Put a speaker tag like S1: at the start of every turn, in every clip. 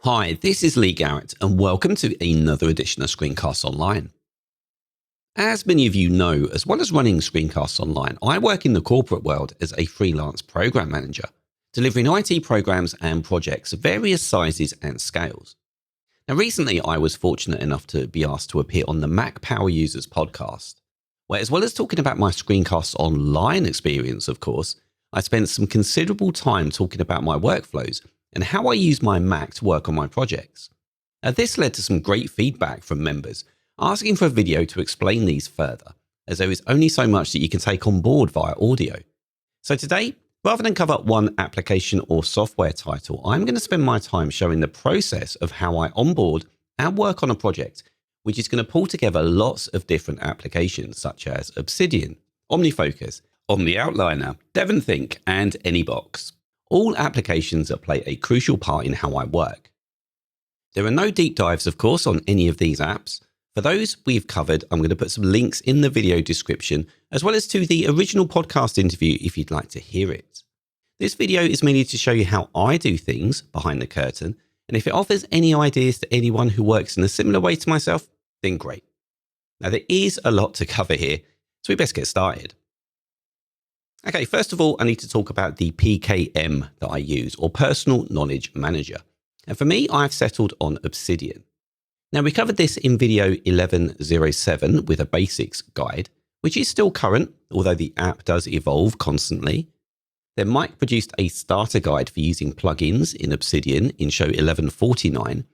S1: Hi, this is Lee Garrett and welcome to another edition of Screencasts Online. As many of you know, as well as running Screencasts Online, I work in the corporate world as a freelance program manager, delivering IT programs and projects of various sizes and scales. Now, recently I was fortunate enough to be asked to appear on the Mac Power Users podcast, where as well as talking about my Screencasts Online experience, of course, I spent some considerable time talking about my workflows and how I use my Mac to work on my projects. This led to some great feedback from members asking for a video to explain these further, as there is only so much that you can take on board via audio. So today, rather than cover one application or software title, I'm going to spend my time showing the process of how I onboard and work on a project, which is going to pull together lots of different applications such as Obsidian, OmniFocus, OmniOutliner, DevonThink, and AnyBox. All applications that play a crucial part in how I work. There are no deep dives, of course, on any of these apps. For those we've covered, I'm going to put some links in the video description, as well as to the original podcast interview if you'd like to hear it. This video is merely to show you how I do things behind the curtain, and if it offers any ideas to anyone who works in a similar way to myself, then great. Now, there is a lot to cover here, so we best get started. Okay, first of all, I need to talk about the PKM that I use, or Personal Knowledge Manager. And for me, I've settled on Obsidian. Now, we covered this in video 1107 with a basics guide, which is still current, although the app does evolve constantly. Then Mike produced a starter guide for using plugins in Obsidian in show 1149.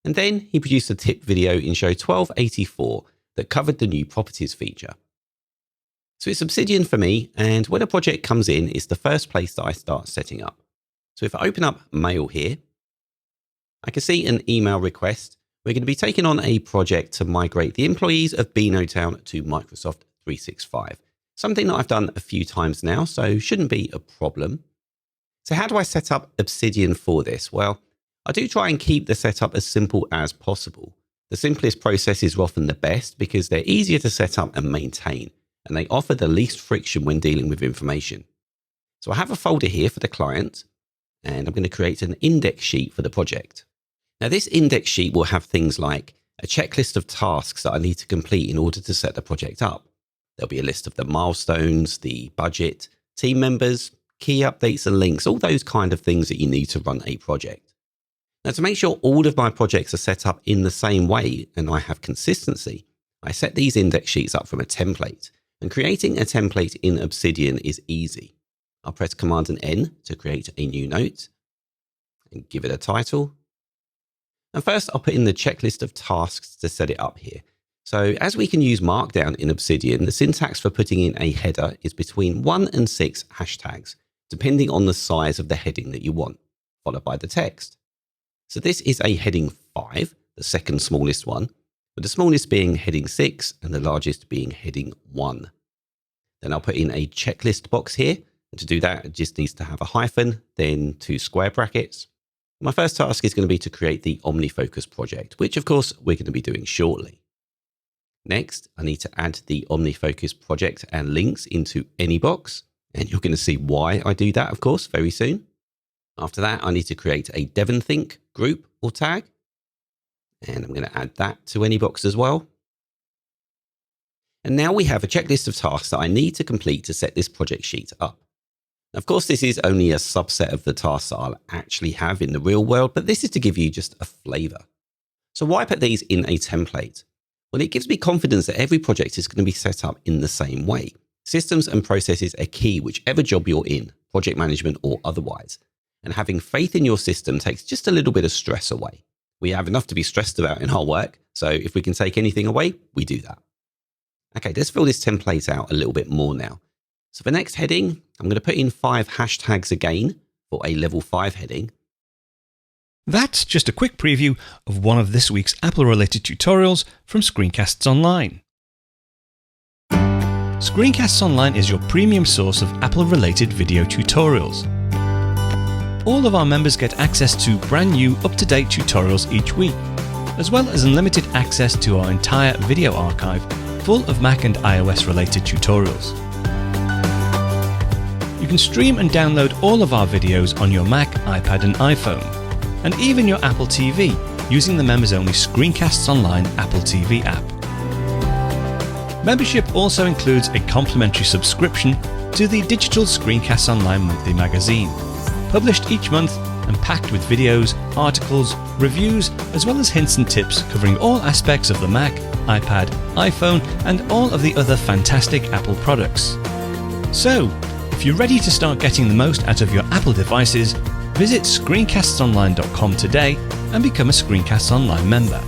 S1: And then he produced a tip video in show 1284 that covered the new properties feature. So it's Obsidian for me, and when a project comes in, it's the first place that I start setting up. So if I open up Mail here, I can see an email request. We're going to be taking on a project to migrate the employees of Beanotown to Microsoft 365. Something that I've done a few times now, so shouldn't be a problem. So how do I set up Obsidian for this? Well, I do try and keep the setup as simple as possible. The simplest processes are often the best because they're easier to set up and maintain, and they offer the least friction when dealing with information. So I have a folder here for the client, and I'm going to create an index sheet for the project. Now, this index sheet will have things like a checklist of tasks that I need to complete in order to set the project up. There'll be a list of the milestones, the budget, team members, key updates and links, all those kind of things that you need to run a project. Now, to make sure all of my projects are set up in the same way and I have consistency, I set these index sheets up from a template. And creating a template in Obsidian is easy. I'll press Command and N to create a new note and give it a title. And first, I'll put in the checklist of tasks to set it up here. So as we can use Markdown in Obsidian, the syntax for putting in a header is between 1 and 6 hashtags, depending on the size of the heading that you want, followed by the text. So this is a heading 5, the second smallest one, with the smallest being heading 6 and the largest being heading 1. Then I'll put in a checklist box here. And to do that, it just needs to have a hyphen, then 2 square brackets. My first task is going to be to create the OmniFocus project, which of course we're going to be doing shortly. Next, I need to add the OmniFocus project and links into AnyBox. And you're going to see why I do that, of course, very soon. After that, I need to create a DevonThink group or tag. And I'm going to add that to AnyBox as well. And now we have a checklist of tasks that I need to complete to set this project sheet up. Of course, this is only a subset of the tasks that I'll actually have in the real world, but this is to give you just a flavor. So why put these in a template? Well, it gives me confidence that every project is going to be set up in the same way. Systems and processes are key, whichever job you're in, project management or otherwise. And having faith in your system takes just a little bit of stress away. We have enough to be stressed about in our work, so if we can take anything away, we do that. Okay, let's fill this template out a little bit more now. So for next heading, I'm going to put in 5 hashtags again for a level 5 heading.
S2: That's just a quick preview of one of this week's Apple-related tutorials from Screencasts Online. Screencasts Online is your premium source of Apple-related video tutorials. All of our members get access to brand new, up-to-date tutorials each week, as well as unlimited access to our entire video archive full of Mac and iOS-related tutorials. You can stream and download all of our videos on your Mac, iPad and iPhone. and even your Apple TV using the members-only Screencasts Online Apple TV app. Membership also includes a complimentary subscription to the digital Screencasts Online monthly magazine, published each month and packed with videos, articles, reviews, as well as hints and tips covering all aspects of the Mac, iPad, iPhone, and all of the other fantastic Apple products. So, if you're ready to start getting the most out of your Apple devices, visit screencastsonline.com today and become a Screencasts Online member.